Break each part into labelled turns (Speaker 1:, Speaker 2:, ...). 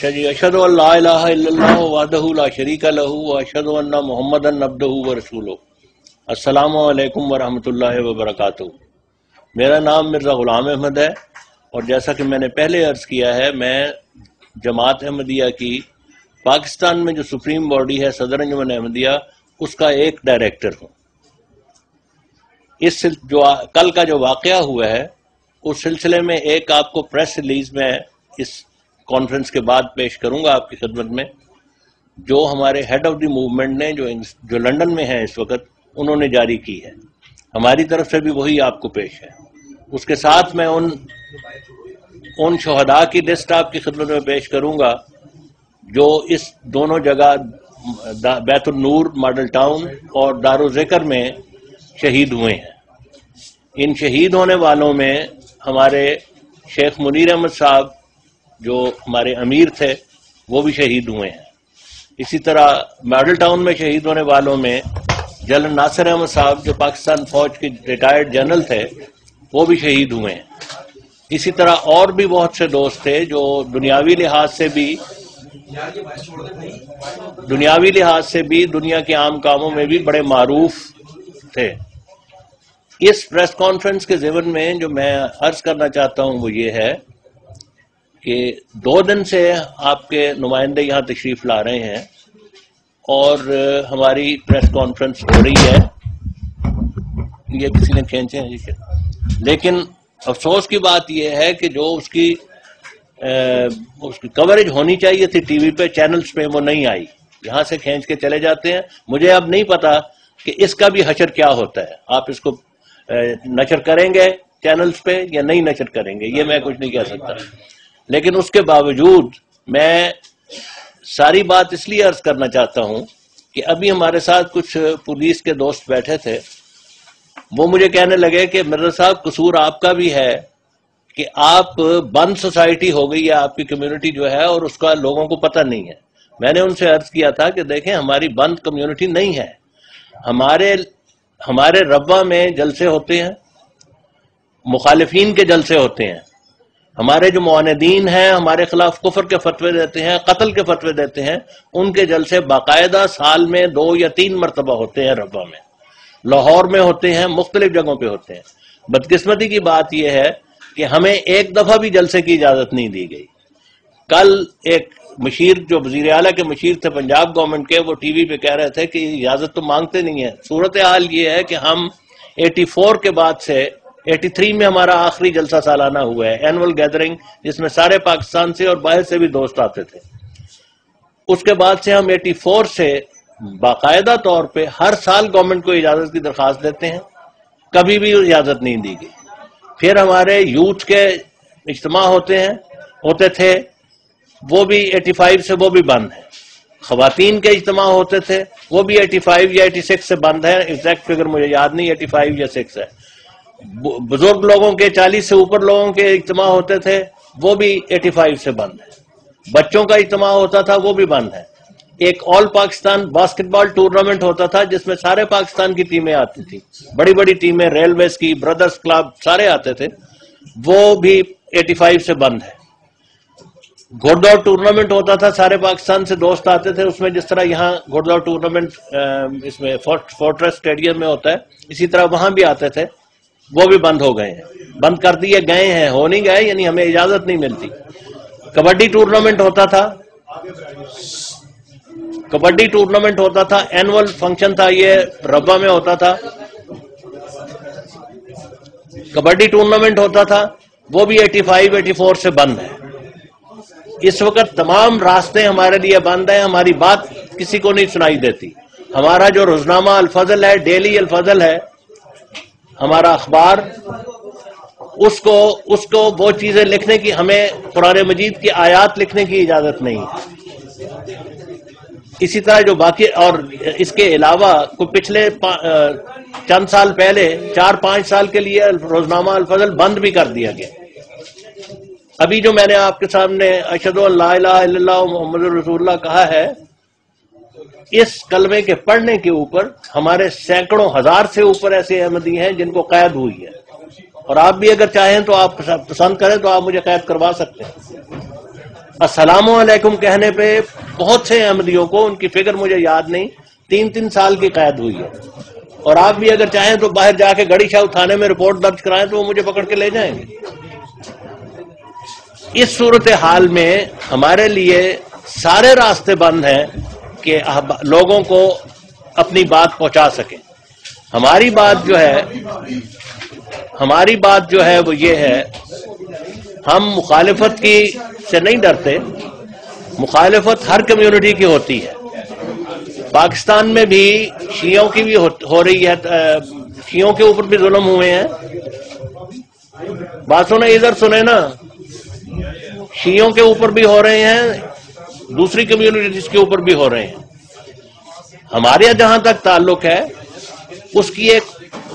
Speaker 1: اچھا جی، اشہدو ان لا الہ الا اللہ وحدہ لا شریک لہ واشہدو ان محمدًا عبدہ ورسولہ۔ السلام علیکم ورحمۃ اللہ وبرکاتہ۔ میرا نام مرزا غلام احمد ہے، اور جیسا کہ میں نے پہلے عرض کیا ہے، میں جماعت احمدیہ کی پاکستان میں جو سپریم باڈی ہے صدر انجمن احمدیہ، اس کا ایک ڈائریکٹر ہوں۔ اس جو کل کا جو واقعہ ہوا ہے، اس سلسلے میں ایک آپ کو پریس ریلیز میں اس کانفرنس کے بعد پیش کروں گا آپ کی خدمت میں، جو ہمارے ہیڈ آف دی موومنٹ نے جو لندن میں ہیں اس وقت، انہوں نے جاری کی ہے۔ ہماری طرف سے بھی وہی آپ کو پیش ہے۔ اس کے ساتھ میں ان شہداء کی لسٹ آپ کی خدمت میں پیش کروں گا جو اس دونوں جگہ بیت النور ماڈل ٹاؤن اور دارالذکر میں شہید ہوئے ہیں۔ ان شہید ہونے والوں میں ہمارے شیخ منیر احمد صاحب جو ہمارے امیر تھے، وہ بھی شہید ہوئے ہیں۔ اسی طرح ماڈل ٹاؤن میں شہید ہونے والوں میں جنرل ناصر احمد صاحب جو پاکستان فوج کے ریٹائرڈ جنرل تھے، وہ بھی شہید ہوئے ہیں۔ اسی طرح اور بھی بہت سے دوست تھے جو دنیاوی لحاظ سے بھی دنیا کے عام کاموں میں بھی بڑے معروف تھے۔ اس پریس کانفرنس کے ضمن میں جو میں عرض کرنا چاہتا ہوں وہ یہ ہے کہ 2 دن سے آپ کے نمائندے یہاں تشریف لا رہے ہیں اور ہماری پریس کانفرنس ہو رہی ہے۔ یہ کسی نے کھینچے ہیں جی، لیکن افسوس کی بات یہ ہے کہ جو اس کی کوریج ہونی چاہیے تھی ٹی وی پہ، چینلز پہ، وہ نہیں آئی۔ یہاں سے کھینچ کے چلے جاتے ہیں۔ مجھے اب نہیں پتا کہ اس کا بھی حشر کیا ہوتا ہے۔ آپ اس کو نشر کریں گے چینلز پہ یا نہیں نشر کریں گے، یہ میں کچھ نہیں کہہ سکتا، لیکن اس کے باوجود میں ساری بات اس لیے عرض کرنا چاہتا ہوں کہ ابھی ہمارے ساتھ کچھ پولیس کے دوست بیٹھے تھے، وہ مجھے کہنے لگے کہ مرزا صاحب قصور آپ کا بھی ہے کہ آپ بند سوسائٹی ہو گئی ہے آپ کی کمیونٹی جو ہے، اور اس کا لوگوں کو پتہ نہیں ہے۔ میں نے ان سے عرض کیا تھا کہ دیکھیں، ہماری بند کمیونٹی نہیں ہے۔ ہمارے ربوہ میں جلسے ہوتے ہیں، مخالفین کے جلسے ہوتے ہیں، ہمارے جو معاندین ہیں، ہمارے خلاف کفر کے فتوے دیتے ہیں، قتل کے فتوے دیتے ہیں، ان کے جلسے باقاعدہ سال میں 2 یا 3 مرتبہ ہوتے ہیں۔ ربوہ میں، لاہور میں ہوتے ہیں، مختلف جگہوں پہ ہوتے ہیں۔ بدقسمتی کی بات یہ ہے کہ ہمیں ایک دفعہ بھی جلسے کی اجازت نہیں دی گئی۔ کل ایک مشیر جو وزیر اعلیٰ کے مشیر تھے پنجاب گورنمنٹ کے، وہ ٹی وی پہ کہہ رہے تھے کہ اجازت تو مانگتے نہیں ہیں۔ صورتحال یہ ہے کہ ہم 84 کے بعد سے 83 میں ہمارا آخری جلسہ سالانہ ہوا ہے، اینول گیدرنگ، جس میں سارے پاکستان سے اور باہر سے بھی دوست آتے تھے۔ اس کے بعد سے ہم 84 سے باقاعدہ طور پہ ہر سال گورنمنٹ کو اجازت کی درخواست دیتے ہیں، کبھی بھی اجازت نہیں دی گئی۔ پھر ہمارے یوتھ کے اجتماع ہوتے تھے، وہ بھی 85 سے وہ بھی بند ہیں۔ خواتین کے اجتماع ہوتے تھے، وہ بھی 85 یا 86 سے بند ہے، ایگزیکٹ فگر مجھے یاد نہیں، 85 یا 6 ہے۔ بزرگ لوگوں کے 40 سے اوپر لوگوں کے اجتماع ہوتے تھے، وہ بھی 85 سے بند ہے۔ بچوں کا اجتماع ہوتا تھا، وہ بھی بند ہے۔ ایک آل پاکستان باسکٹ بال ٹورنامنٹ ہوتا تھا جس میں سارے پاکستان کی ٹیمیں آتی تھیں، بڑی بڑی ٹیمیں، ریلویز کی، بردرز کلب، سارے آتے تھے، وہ بھی 85 سے بند ہے۔ گھوڑ دوڑ ٹورنامنٹ ہوتا تھا، سارے پاکستان سے دوست آتے تھے، اس میں جس طرح یہاں گھوڑ دوڑ ٹورنامنٹ اس میں فورٹریس اسٹیڈیم میں ہوتا ہے، اسی طرح وہاں بھی آتے تھے، وہ بھی بند ہو گئے ہیں، بند کر دیے گئے ہیں، ہو نہیں گئے، یعنی ہمیں اجازت نہیں ملتی۔ کبڈی ٹورنامنٹ ہوتا تھا، اینول فنکشن تھا، یہ ربوہ میں ہوتا تھا، کبڈی ٹورنامنٹ ہوتا تھا، وہ بھی 85 84 سے بند ہے۔ اس وقت تمام راستے ہمارے لیے بند ہیں، ہماری بات کسی کو نہیں سنائی دیتی۔ ہمارا جو روزنامہ الفضل ہے، ڈیلی الفضل ہے ہمارا اخبار، اس کو وہ چیزیں لکھنے کی، ہمیں قرآن مجید کی آیات لکھنے کی اجازت نہیں ہے۔ اسی طرح جو باقی، اور اس کے علاوہ پچھلے چند سال پہلے 4-5 سال کے لیے روزنامہ الفضل بند بھی کر دیا گیا۔ ابھی جو میں نے آپ کے سامنے اشہد ان لا الہ الا اللہ محمد رسول اللہ کہا ہے، اس کلمے کے پڑھنے کے اوپر ہمارے سینکڑوں ہزار سے اوپر ایسے احمدی ہیں جن کو قید ہوئی ہے، اور آپ بھی اگر چاہیں تو آپ پسند کریں تو آپ مجھے قید کروا سکتے ہیں۔ السلام علیکم کہنے پہ بہت سے احمدیوں کو، ان کی فگر مجھے یاد نہیں، 3 سال کی قید ہوئی ہے. اور آپ بھی اگر چاہیں تو باہر جا کے گڑی شاہ تھانے میں رپورٹ درج کرائیں تو وہ مجھے پکڑ کے لے جائیں گے. اس صورتحال میں ہمارے لیے سارے راستے بند ہیں کہ لوگوں کو اپنی بات پہنچا سکیں. ہماری بات جو ہے وہ یہ ہے، ہم مخالفت کی سے نہیں ڈرتے. مخالفت ہر کمیونٹی کی ہوتی ہے. پاکستان میں بھی شیعوں کی بھی ہو رہی ہے، شیعوں کے اوپر بھی ظلم ہوئے ہیں. بات سنیں، ادھر سنیں نا، شیعوں کے اوپر بھی ہو رہے ہیں، دوسری کمیونٹیز کے اوپر بھی ہو رہے ہیں. ہمارے یہاں جہاں تک تعلق ہے اس کی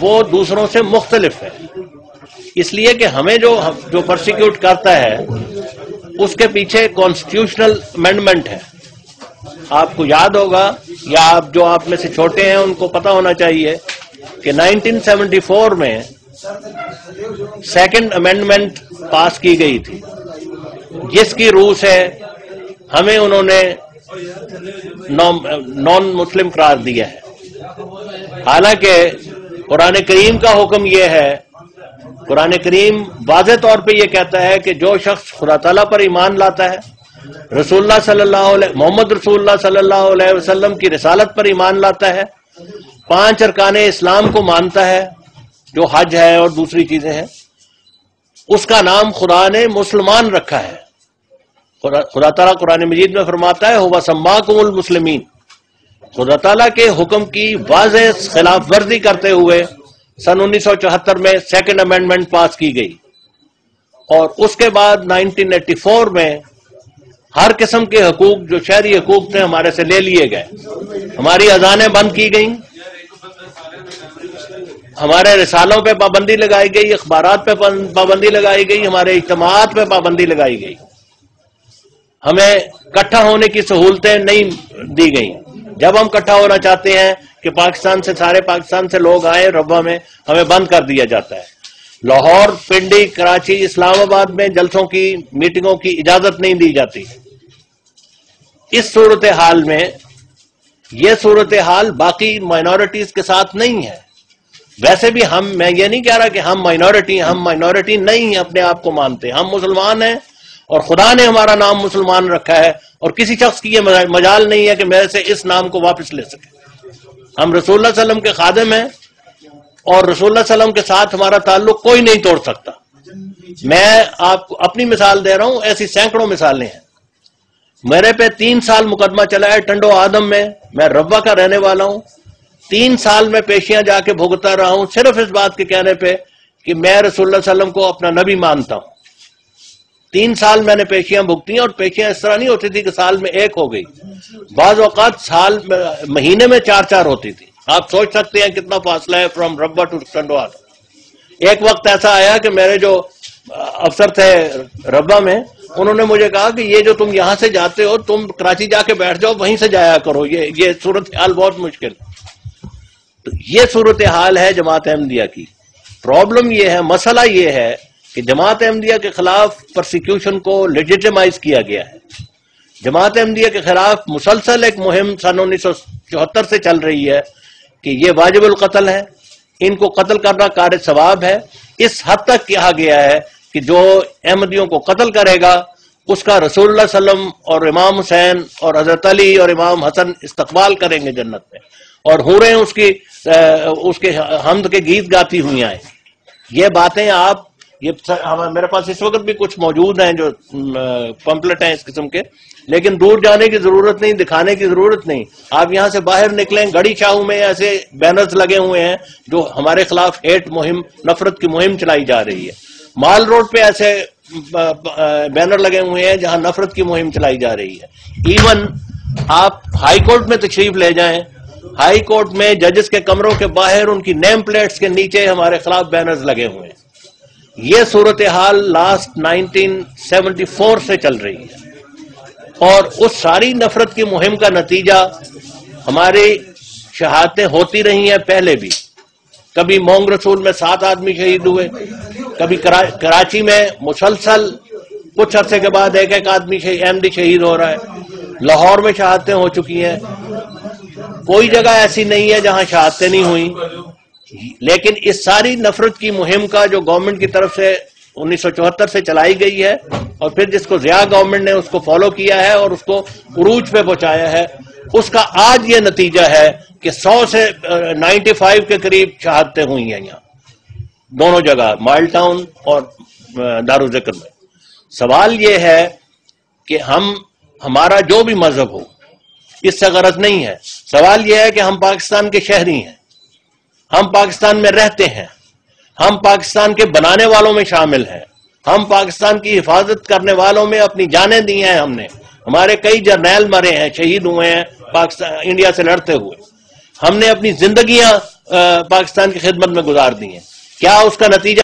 Speaker 1: وہ دوسروں سے مختلف ہے، اس لیے کہ ہمیں جو پرسیکیوٹ کرتا ہے اس کے پیچھے کانسٹیٹیوشنل امینڈمنٹ ہے. آپ کو یاد ہوگا، یا آپ میں سے چھوٹے ہیں ان کو پتا ہونا چاہیے کہ 1974 میں سیکنڈ امینڈمنٹ پاس کی گئی تھی، جس کی روح سے ہمیں انہوں نے نان مسلم قرار دیا ہے. حالانکہ قرآن کریم کا حکم یہ ہے، قرآن کریم واضح طور پہ یہ کہتا ہے کہ جو شخص خدا تعالیٰ پر ایمان لاتا ہے، محمد رسول اللہ صلی اللہ علیہ وسلم کی رسالت پر ایمان لاتا ہے، 5 ارکان اسلام کو مانتا ہے جو حج ہے اور دوسری چیزیں ہیں، اس کا نام خدا نے مسلمان رکھا ہے. خدا تعالیٰ قرآن مجید میں فرماتا ہے هو سماکم المسلمین. خدا تعالیٰ کے حکم کی واضح خلاف ورزی کرتے ہوئے سن 1974 میں سیکنڈ امینڈمنٹ پاس کی گئی، اور اس کے بعد 1984 میں ہر قسم کے حقوق جو شہری حقوق تھے ہمارے سے لے لیے گئے. ہماری اذانیں بند کی گئیں، ہمارے رسالوں پہ پابندی لگائی گئی، اخبارات پہ پابندی لگائی گئی، ہمارے اجتماعات پہ پابندی لگائی گئی، ہمیں اکٹھا ہونے کی سہولتیں نہیں دی گئیں. جب ہم اکٹھا ہونا چاہتے ہیں کہ سارے پاکستان سے لوگ آئے ربا میں، ہمیں بند کر دیا جاتا ہے. لاہور، پنڈی، کراچی، اسلام آباد میں جلسوں کی، میٹنگوں کی اجازت نہیں دی جاتی. اس صورتحال میں یہ صورتحال باقی مائنورٹیز کے ساتھ نہیں ہے. ویسے بھی میں یہ نہیں کہہ رہا کہ ہم مائنورٹی نہیں اپنے آپ کو مانتے. ہم مسلمان ہیں اور خدا نے ہمارا نام مسلمان رکھا ہے، اور کسی شخص کی یہ مجال نہیں ہے کہ میرے سے اس نام کو واپس لے سکے. ہم رسول اللہ صلی اللہ علیہ وسلم کے خادم ہیں، اور رسول اللہ صلی اللہ علیہ وسلم کے ساتھ ہمارا تعلق کوئی نہیں توڑ سکتا. میں آپ کو اپنی مثال دے رہا ہوں، ایسی سینکڑوں مثالیں ہیں. میرے پہ 3 سال مقدمہ چلا ہے ٹنڈو آدم میں ربا کا رہنے والا ہوں. 3 سال میں پیشیاں جا کے بھگتا رہا ہوں، صرف اس بات کے کہنے پہ کہ میں رسول اللہ صلی اللہ علیہ وسلم کو اپنا نبی مانتا ہوں. 3 سال میں نے پیشیاں بھگتی ہیں، اور پیشیاں اس طرح نہیں ہوتی تھی کہ سال میں 1 ہو گئی، بعض اوقات مہینے میں 4 ہوتی تھی. آپ سوچ سکتے ہیں کتنا فاصلہ ہے فرام ربا ٹو ٹنڈو آدم. ایک وقت ایسا آیا کہ میرے جو افسر تھے ربا میں، انہوں نے مجھے کہا کہ یہ جو تم یہاں سے جاتے ہو، تم کراچی جا کے بیٹھ جاؤ، وہیں سے جایا کرو، یہ صورتحال بہت مشکل. تو یہ صورتحال ہے جماعت احمدیہ کی. پرابلم یہ ہے، مسئلہ یہ ہے کہ جماعت احمدیہ کے خلاف پرسیکیوشن کو لیجیٹیمائز کیا گیا ہے. جماعت احمدیہ کے خلاف مسلسل ایک مہم سن 1974 سے چل رہی ہے کہ یہ واجب القتل ہے، ان کو قتل کرنا کار ثواب ہے. اس حد تک کہا گیا ہے کہ جو احمدیوں کو قتل کرے گا اس کا رسول اللہ صلی اللہ علیہ وسلم اور امام حسین اور حضرت علی اور امام حسن استقبال کریں گے جنت میں، اور حوریں اس کے حمد کے گیت گاتی ہوئی آئیں. یہ باتیں میرے پاس اس وقت بھی کچھ موجود ہیں جو پمپلٹ ہیں اس قسم کے، لیکن دور جانے کی ضرورت نہیں، دکھانے کی ضرورت نہیں. آپ یہاں سے باہر نکلیں، گڑی شاہو میں ایسے بینرز لگے ہوئے ہیں جو ہمارے خلاف ہیٹ مہم، نفرت کی مہم چلائی جا رہی ہے. مال روڈ پہ ایسے بینر لگے ہوئے ہیں جہاں نفرت کی مہم چلائی جا رہی ہے. ایون آپ ہائی کورٹ میں تشریف لے جائیں، ہائی کورٹ میں ججز کے کمروں کے باہر ان کی نیم پلیٹس کے نیچے ہمارے خلاف بینرز لگے ہوئے ہیں. یہ صورتحال لاسٹ 1974 سے چل رہی ہے، اور اس ساری نفرت کی مہم کا نتیجہ ہماری شہادتیں ہوتی رہی ہیں. پہلے بھی کبھی مونگ رسول میں 7 آدمی شہید ہوئے، کبھی کراچی میں مسلسل کچھ عرصے کے بعد ایک ایک آدمی احمدی شہید ہو رہا ہے. لاہور میں شہادتیں ہو چکی ہیں. کوئی جگہ ایسی نہیں ہے جہاں شہادتیں نہیں ہوئی. لیکن اس ساری نفرت کی مہم کا جو گورنمنٹ کی طرف سے 1974 سے چلائی گئی ہے اور پھر جس کو ضیاء گورنمنٹ نے اس کو فالو کیا ہے اور اس کو عروج پہ پہنچایا ہے، اس کا آج یہ نتیجہ ہے کہ 100 سے 95 کے قریب شہادتیں ہوئی ہیں یہاں دونوں جگہ، مائل ٹاؤن اور دارالذکر میں. سوال یہ ہے کہ ہمارا جو بھی مذہب ہو اس سے غرض نہیں ہے. سوال یہ ہے کہ ہم پاکستان کے شہری ہیں، ہم پاکستان میں رہتے ہیں، ہم پاکستان کے بنانے والوں میں شامل ہیں، ہم پاکستان کی حفاظت کرنے والوں میں اپنی جانیں دی ہیں. ہمارے کئی جرنیل مرے ہیں، شہید ہوئے ہیں پاکستان انڈیا سے لڑتے ہوئے. ہم نے اپنی زندگیاں پاکستان کی خدمت میں گزار دی ہیں. کیا اس کا نتیجہ